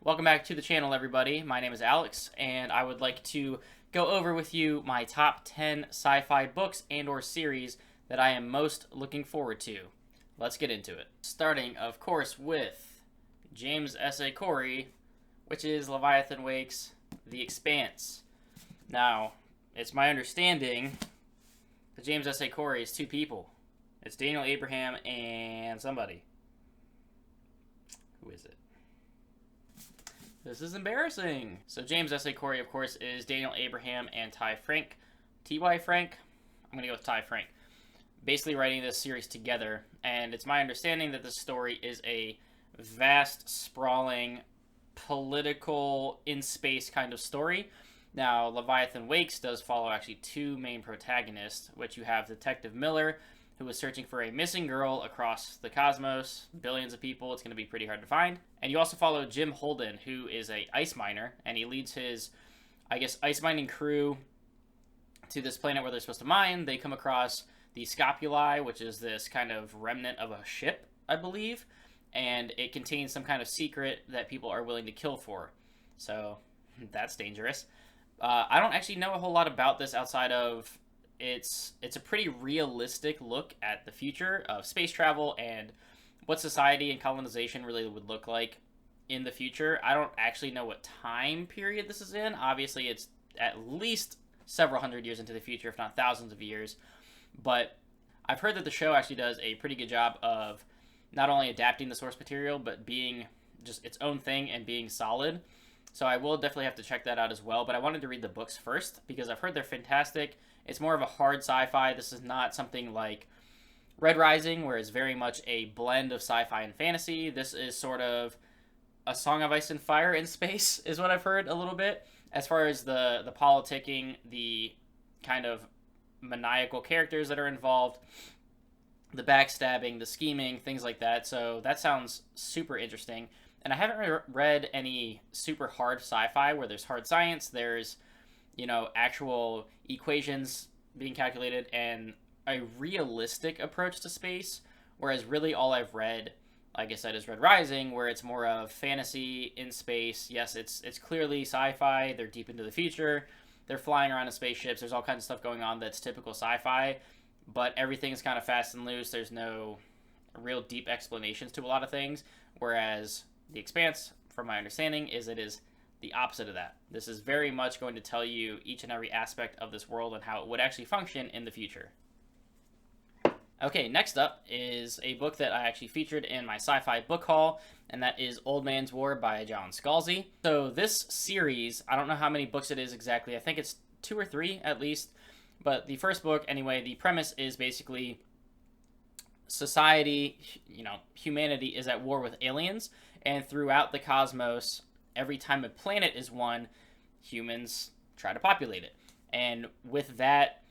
Welcome back to the channel, everybody. My name is Alex, and I would like to go over with you my top 10 sci-fi books and or series that I am most looking forward to. Let's get into it. Starting, of course, with James S. A. Corey, which is Leviathan Wake's The Expanse. Now, it's my understanding that James S. A. Corey is two people. It's Daniel Abraham and somebody. Who is it? This is embarrassing. So James S. A. Corey, of course, is Daniel Abraham and Ty Frank. T.Y. Frank? I'm going to go with Ty Frank. Basically writing this series together. And it's my understanding that this story is a vast, sprawling, political, in-space kind of story. Now, Leviathan Wakes does follow actually two main protagonists, which you have Detective Miller, who is searching for a missing girl across the cosmos, billions of people. It's going to be pretty hard to find. And you also follow Jim Holden, who is a ice miner, and he leads his, ice mining crew to this planet where they're supposed to mine. They come across the Scopuli, which is this kind of remnant of a ship, I believe, and it contains some kind of secret that people are willing to kill for. So that's dangerous. I don't actually know a whole lot about this outside of it's a pretty realistic look at the future of space travel and what society and colonization really would look like in the future. I don't actually know what time period this is in. Obviously, it's at least several hundred years into the future, if not thousands of years. But I've heard that the show actually does a pretty good job of not only adapting the source material, but being just its own thing and being solid. So I will definitely have to check that out as well. But I wanted to read the books first because I've heard they're fantastic. It's more of a hard sci-fi. This is not something like Red Rising, where it's very much a blend of sci-fi and fantasy. This is sort of a Song of Ice and Fire in space, is what I've heard a little bit. As far as the politicking, the kind of maniacal characters that are involved, the backstabbing, the scheming, things like that. So that sounds super interesting. And I haven't read any super hard sci-fi where there's hard science, there's actual equations being calculated, and a realistic approach to space, whereas really all I've read, like I said, is Red Rising, where it's more of fantasy in space. Yes, it's clearly sci-fi, they're deep into the future, they're flying around in spaceships, there's all kinds of stuff going on that's typical sci-fi, but everything's kind of fast and loose, there's no real deep explanations to a lot of things, whereas The Expanse, from my understanding, is the opposite of that. This is very much going to tell you each and every aspect of this world and how it would actually function in the future. Okay, next up is a book that I actually featured in my sci-fi book haul, and that is Old Man's War by John Scalzi. So this series, I don't know how many books it is exactly. I think it's 2 or 3 at least. But the first book, anyway, the premise is basically society, humanity is at war with aliens, and throughout the cosmos, every time a planet is won, humans try to populate it. And with that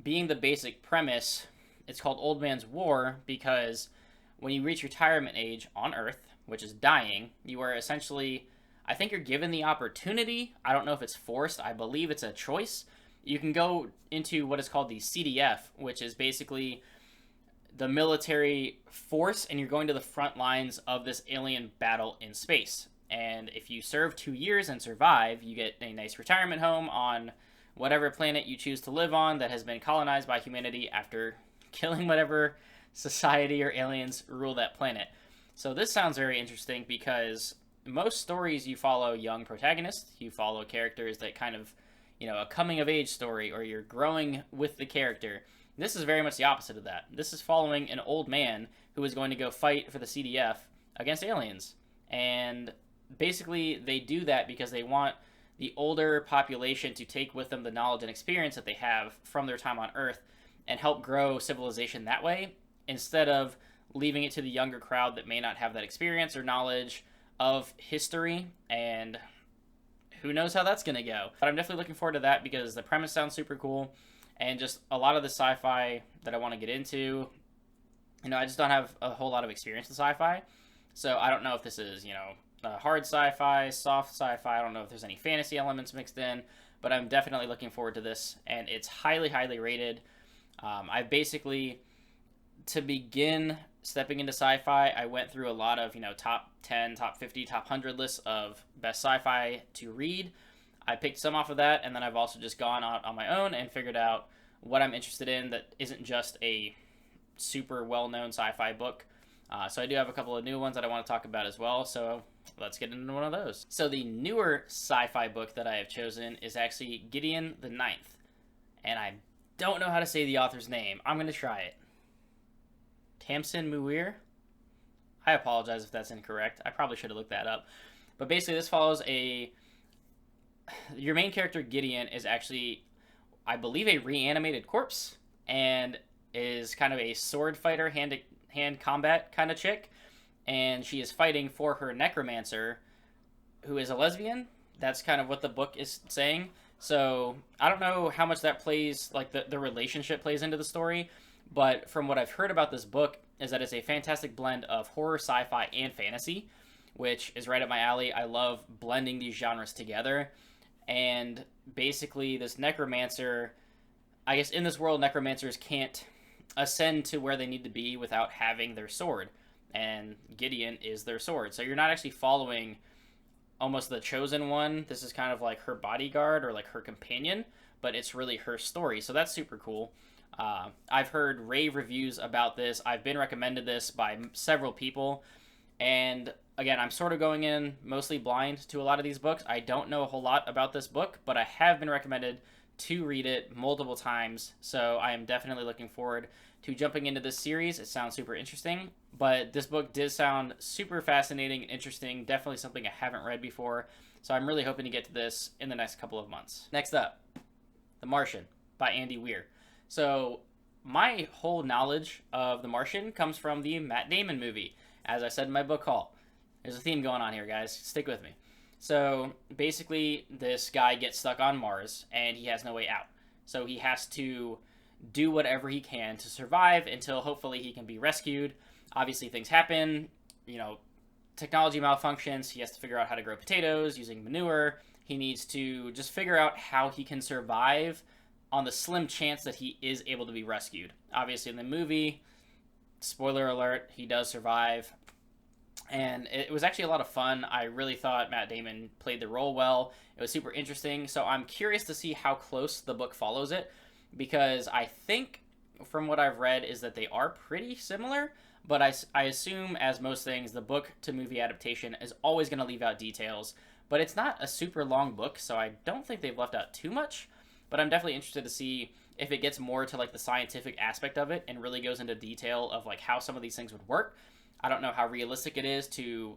being the basic premise, it's called Old Man's War because when you reach retirement age on Earth, which is dying, you are essentially, I think you're given the opportunity, I don't know if it's forced, I believe it's a choice. You can go into what is called the CDF, which is basically the military force, and you're going to the front lines of this alien battle in space. And if you serve 2 years and survive, you get a nice retirement home on whatever planet you choose to live on that has been colonized by humanity after killing whatever society or aliens rule that planet. So this sounds very interesting because most stories you follow young protagonists, you follow characters that kind of, a coming-of-age story, or you're growing with the character. This is very much the opposite of that. This is following an old man who is going to go fight for the CDF against aliens. And basically, they do that because they want the older population to take with them the knowledge and experience that they have from their time on Earth and help grow civilization that way, instead of leaving it to the younger crowd that may not have that experience or knowledge of history, and who knows how that's going to go. But I'm definitely looking forward to that because the premise sounds super cool, and just a lot of the sci-fi that I want to get into, I just don't have a whole lot of experience with sci-fi, so I don't know if this is, hard sci-fi, soft sci-fi. I don't know if there's any fantasy elements mixed in, but I'm definitely looking forward to this, and it's highly, highly rated. I've basically, to begin stepping into sci-fi, I went through a lot of, top 10, top 50, top 100 lists of best sci-fi to read. I picked some off of that, and then I've also just gone out on my own and figured out what I'm interested in that isn't just a super well-known sci-fi book. So I do have a couple of new ones that I want to talk about as well, so let's get into one of those. So the newer sci-fi book that I have chosen is actually Gideon the Ninth, and I don't know how to say the author's name. I'm going to try it. Tamsyn Muir? I apologize if that's incorrect. I probably should have looked that up. But basically this follows your main character Gideon is actually, I believe, a reanimated corpse, and is kind of a sword fighter, hand-to-hand combat kind of chick, and she is fighting for her necromancer, who is a lesbian. That's kind of what the book is saying. So I don't know how much that plays, like the relationship plays into the story, but from what I've heard about this book is that it's a fantastic blend of horror, sci-fi, and fantasy, which is right up my alley. I love blending these genres together. And basically this necromancer, I guess in this world, necromancers can't ascend to where they need to be without having their sword, and Gideon is their sword. So you're not actually following almost the chosen one. This is kind of like her bodyguard or like her companion, but it's really her story. So that's super cool. I've heard rave reviews about this. I've been recommended this by several people, and again, I'm sort of going in mostly blind to a lot of these books. I don't know a whole lot about this book, but I have been recommended to read it multiple times, so I am definitely looking forward to jumping into this series. It sounds super interesting, but this book did sound super fascinating and interesting, definitely something I haven't read before, so I'm really hoping to get to this in the next couple of months. Next up, The Martian by Andy Weir. So my whole knowledge of The Martian comes from the Matt Damon movie, as I said in my book haul. There's a theme going on here, guys. Stick with me. So basically, this guy gets stuck on Mars, and he has no way out. So he has to do whatever he can to survive until hopefully he can be rescued. Obviously, things happen. Technology malfunctions. He has to figure out how to grow potatoes using manure. He needs to just figure out how he can survive on the slim chance that he is able to be rescued. Obviously, in the movie, spoiler alert, he does survive. And it was actually a lot of fun. I really thought Matt Damon played the role well. It was super interesting. So I'm curious to see how close the book follows it, because I think from what I've read is that they are pretty similar. But I assume, as most things, the book to movie adaptation is always going to leave out details. But it's not a super long book, so I don't think they've left out too much. But I'm definitely interested to see if it gets more to like the scientific aspect of it and really goes into detail of like how some of these things would work. I don't know how realistic it is to,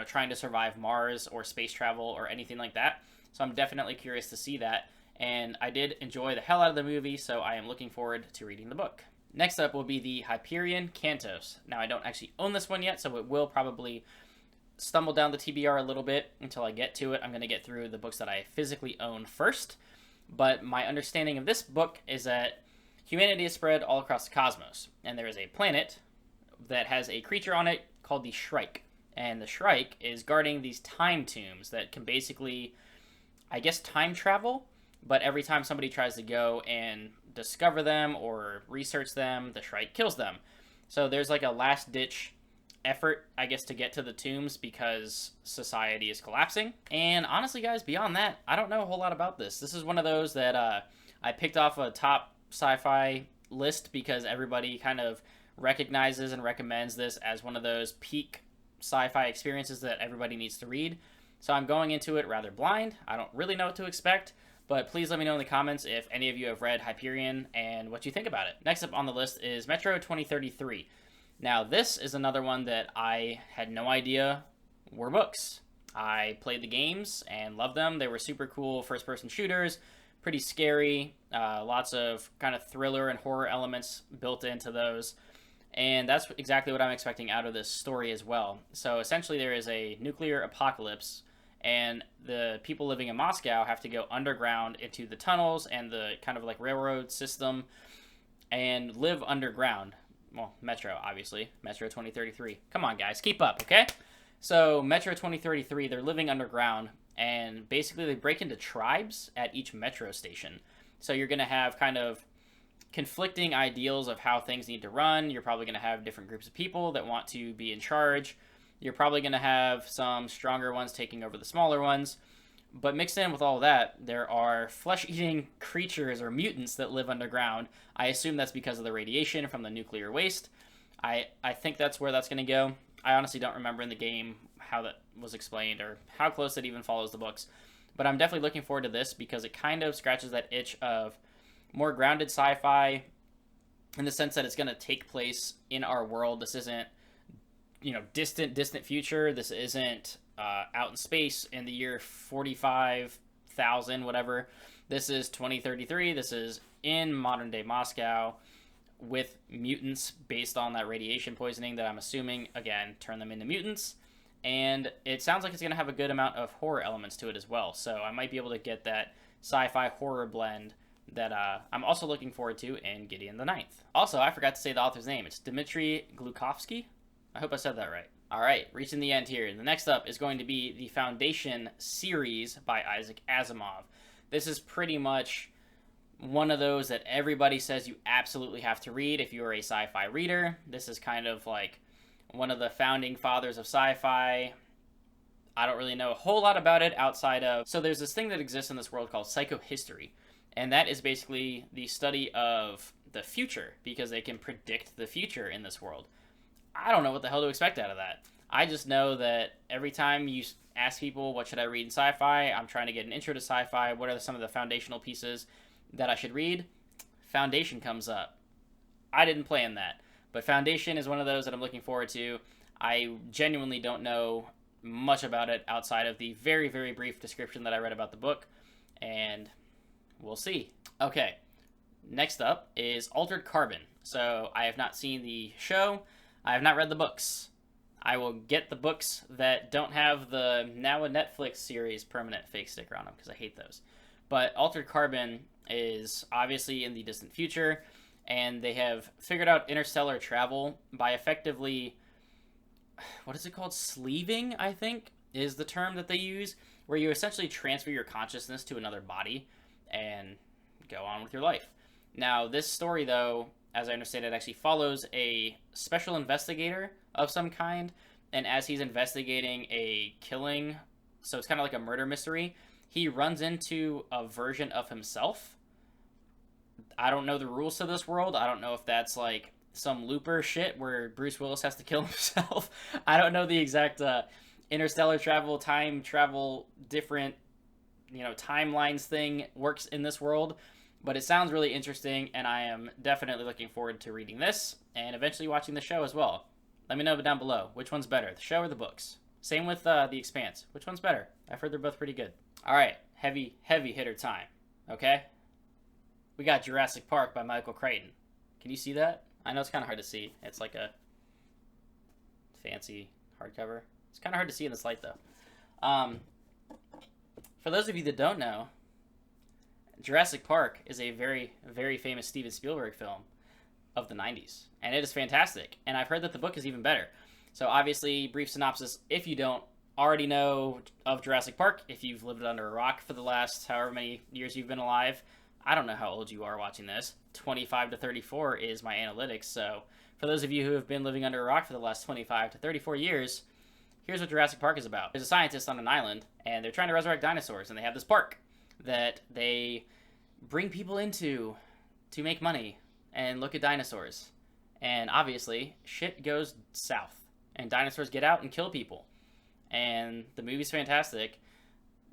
trying to survive Mars or space travel or anything like that. So I'm definitely curious to see that. And I did enjoy the hell out of the movie, so I am looking forward to reading the book. Next up will be the Hyperion Cantos. Now, I don't actually own this one yet, so it will probably stumble down the TBR a little bit until I get to it. I'm going to get through the books that I physically own first. But my understanding of this book is that humanity is spread all across the cosmos, and there is a planet that has a creature on it called the Shrike. And the Shrike is guarding these time tombs that can basically, I guess, time travel, but every time somebody tries to go and discover them or research them, the Shrike kills them. So there's like a last-ditch effort, I guess, to get to the tombs because society is collapsing. And honestly, guys, beyond that, I don't know a whole lot about this. This is one of those that I picked off a top sci-fi list because everybody kind of recognizes and recommends this as one of those peak sci-fi experiences that everybody needs to read. So I'm going into it rather blind. I don't really know what to expect, but please let me know in the comments if any of you have read Hyperion and what you think about it. Next up on the list is Metro 2033. Now, this is another one that I had no idea were books. I played the games and loved them. They were super cool first-person shooters, pretty scary, lots of kind of thriller and horror elements built into those. And that's exactly what I'm expecting out of this story as well. So essentially there is a nuclear apocalypse, and the people living in Moscow have to go underground into the tunnels and the kind of like railroad system and live underground. Well, Metro, obviously. Metro 2033. Come on, guys. Keep up, okay? So, Metro 2033, they're living underground, and basically they break into tribes at each metro station. So you're going to have kind of conflicting ideals of how things need to run. You're probably going to have different groups of people that want to be in charge. You're probably going to have some stronger ones taking over the smaller ones. But mixed in with all of that, there are flesh-eating creatures or mutants that live underground. I assume that's because of the radiation from the nuclear waste. I think that's where that's going to go. I honestly don't remember in the game how that was explained or how close it even follows the books. But I'm definitely looking forward to this because it kind of scratches that itch of more grounded sci-fi in the sense that it's going to take place in our world. This isn't, distant future. This isn't out in space in the year 45,000, whatever. This is 2033. This is in modern-day Moscow with mutants based on that radiation poisoning that I'm assuming, again, turn them into mutants. And it sounds like it's going to have a good amount of horror elements to it as well. So I might be able to get that sci-fi horror blend that I'm also looking forward to in Gideon the Ninth. Also, I forgot to say the author's name. It's Dmitry Glukhovsky. I hope I said that right. All right, reaching the end here. The next up is going to be the Foundation series by Isaac Asimov. This is pretty much one of those that everybody says you absolutely have to read if you're a sci-fi reader. This is kind of like one of the founding fathers of sci-fi. I don't really know a whole lot about it outside of... So there's this thing that exists in this world called psychohistory, and that is basically the study of the future because they can predict the future in this world. I don't know what the hell to expect out of that. I just know that every time you ask people, what should I read in sci-fi? I'm trying to get an intro to sci-fi. What are some of the foundational pieces that I should read? Foundation comes up. I didn't plan that, but Foundation is one of those that I'm looking forward to. I genuinely don't know much about it outside of the very, very brief description that I read about the book, and we'll see. Okay, next up is Altered Carbon. So I have not seen the show. I have not read the books. I will get the books that don't have the now a Netflix series permanent fake sticker on them because I hate those. But Altered Carbon is obviously in the distant future, and they have figured out interstellar travel by effectively, what is it called? Sleeving, I think, is the term that they use, where you essentially transfer your consciousness to another body and go on with your life. Now, this story, though, as I understand it, actually follows a special investigator of some kind, and as he's investigating a killing, so it's kind of like a murder mystery, he runs into a version of himself. I don't know the rules to this world. I don't know if that's like some Looper shit where Bruce Willis has to kill himself. I don't know the exact interstellar travel, time travel, different, timelines thing works in this world. But it sounds really interesting, and I am definitely looking forward to reading this and eventually watching the show as well. Let me know down below. Which one's better, the show or the books? Same with The Expanse. Which one's better? I've heard they're both pretty good. All right, heavy hitter time, okay? We got Jurassic Park by Michael Crichton. Can you see that? I know it's kind of hard to see. It's like a fancy hardcover. It's kind of hard to see in this light, though. For those of you that don't know, Jurassic Park is a very, very famous Steven Spielberg film of the 90s, and it is fantastic, and I've heard that the book is even better. So obviously, brief synopsis, if you don't already know of Jurassic Park, if you've lived under a rock for the last however many years you've been alive, I don't know how old you are watching this. 25 to 34 is my analytics, so for those of you who have been living under a rock for the last 25 to 34 years, here's what Jurassic Park is about. There's a scientist on an island, and they're trying to resurrect dinosaurs, and they have this park that they bring people into to make money and look at dinosaurs. And obviously, shit goes south, and dinosaurs get out and kill people. And the movie's fantastic.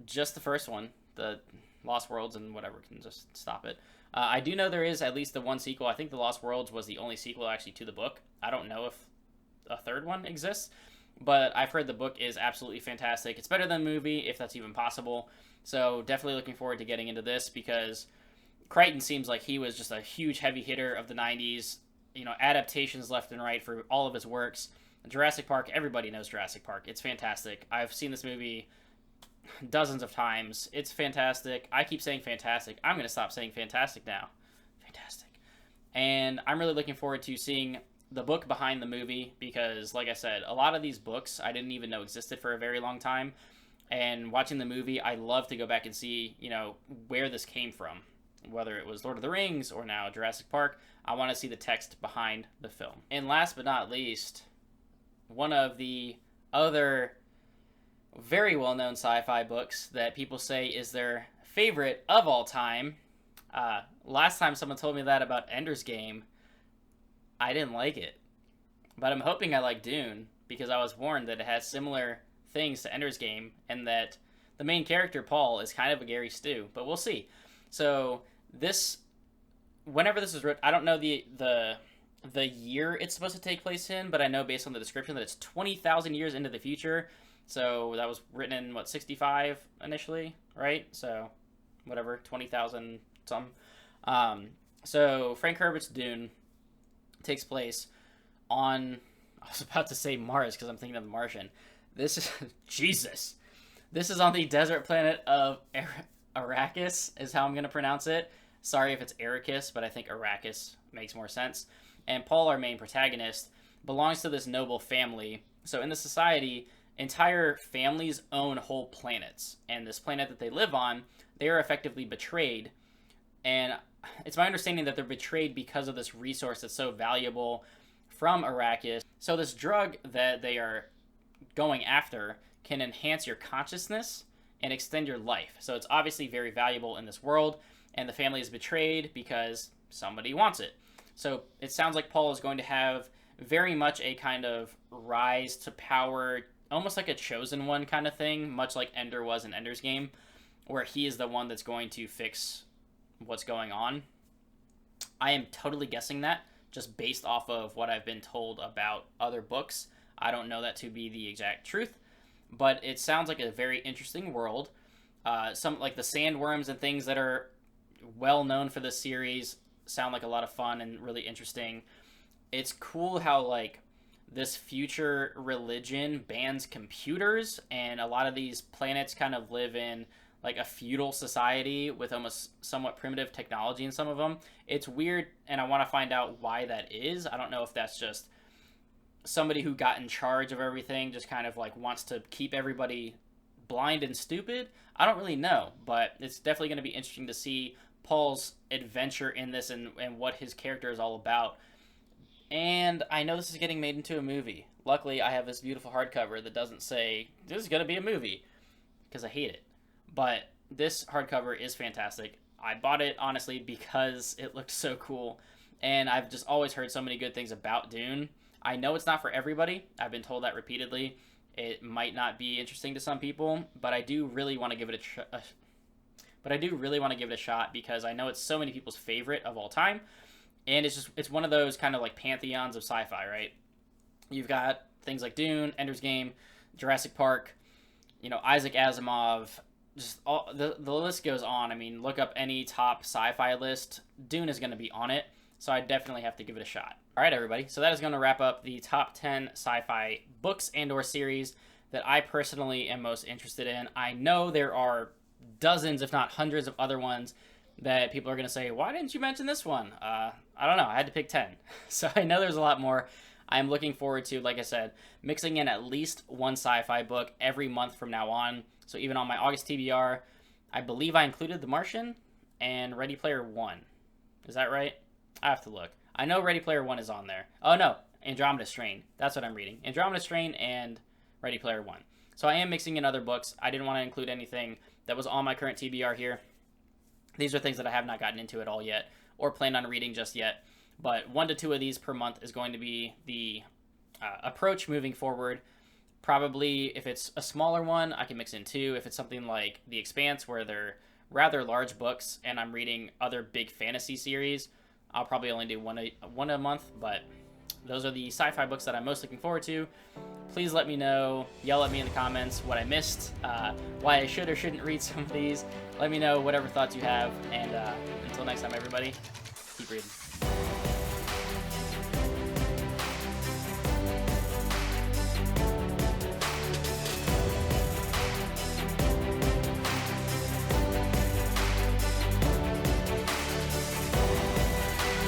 Just the first one, the Lost Worlds and whatever can just stop it. I do know there is at least the one sequel. I think the Lost Worlds was the only sequel actually to the book. I don't know if a third one exists, but I've heard the book is absolutely fantastic. It's better than the movie, if that's even possible. So definitely looking forward to getting into this because Crichton seems like he was just a huge heavy hitter of the 90s. Adaptations left and right for all of his works. Jurassic Park, everybody knows Jurassic Park. It's fantastic. I've seen this movie dozens of times. It's fantastic. I keep saying fantastic. I'm going to stop saying fantastic now. Fantastic. And I'm really looking forward to seeing the book behind the movie because, like I said, a lot of these books I didn't even know existed for a very long time. And watching the movie, I love to go back and see, where this came from. whether it was Lord of the Rings or now Jurassic Park. I want to see the text behind the film. And last but not least, one of the other very well-known sci-fi books that people say is their favorite of all time. Last time someone told me that about Ender's Game, I didn't like it. But I'm hoping I like Dune, because I was warned that it has similar things to Ender's Game, and that the main character, Paul, is kind of a Gary Stu. But we'll see. So this, whenever this was written, I don't know the year it's supposed to take place in, but I know based on the description that it's 20,000 years into the future. So that was written in, 65 initially, right? So whatever, 20,000 something. So Frank Herbert's Dune takes place on, I was about to say Mars because I'm thinking of the Martian. This is, Jesus. This is on the desert planet of Arrakis, is how I'm going to pronounce it. Sorry if it's Arrakis, but I think Arrakis makes more sense. And Paul, our main protagonist, belongs to this noble family. So in the society, entire families own whole planets. And this planet that they live on, they are effectively betrayed. And it's my understanding that they're betrayed because of this resource that's so valuable from Arrakis. So this drug that they are going after can enhance your consciousness and extend your life. So it's obviously very valuable in this world, and the family is betrayed because somebody wants it. So it sounds like Paul is going to have very much a kind of rise to power, almost like a chosen one kind of thing, much like Ender was in Ender's Game, where he is the one that's going to fix what's going on. I am totally guessing that, just based off of what I've been told about other books. I don't know that to be the exact truth, but it sounds like a very interesting world. Some like the sandworms and things that are well known for this series sound like a lot of fun and really interesting. It's cool how like this future religion bans computers, and a lot of these planets kind of live in like a feudal society with almost somewhat primitive technology in some of them. It's weird, and I want to find out why that is. I don't know if that's just somebody who got in charge of everything just kind of like wants to keep everybody blind and stupid. I don't really know, but it's definitely going to be interesting to see Paul's adventure in this and what his character is all about. And I know this is getting made into a movie. Luckily, I have this beautiful hardcover that doesn't say, this is going to be a movie, because I hate it. But this hardcover is fantastic. I bought it, honestly, because it looked so cool. And I've just always heard so many good things about Dune. I know it's not for everybody. I've been told that repeatedly. It might not be interesting to some people, but I do really want to give it a shot because I know it's so many people's favorite of all time. And it's one of those kind of like pantheons of sci-fi, right? You've got things like Dune, Ender's Game, Jurassic Park, Isaac Asimov, just all the list goes on. I mean, look up any top sci-fi list. Dune is going to be on it, so I definitely have to give it a shot. All right, everybody. So that is going to wrap up the top 10 sci-fi books and or series that I personally am most interested in. I know there are dozens, if not hundreds of other ones that people are going to say, why didn't you mention this one? I don't know. I had to pick 10. So I know there's a lot more. I'm looking forward to, like I said, mixing in at least one sci-fi book every month from now on. So even on my August TBR, I believe I included The Martian and Ready Player One. Is that right? I have to look. I know Ready Player One is on there. Oh, no. Andromeda Strain. That's what I'm reading. Andromeda Strain and Ready Player One. So I am mixing in other books. I didn't want to include anything that was on my current TBR here. These are things that I have not gotten into at all yet or plan on reading just yet. But 1 to 2 of these per month is going to be the approach moving forward. Probably if it's a smaller one, I can mix in 2. If it's something like The Expanse, where they're rather large books and I'm reading other big fantasy series, I'll probably only do one a month. But those are the sci-fi books that I'm most looking forward to. Please let me know, yell at me in the comments what I missed, why I should or shouldn't read some of these. Let me know whatever thoughts you have, and until next time, everybody, keep reading.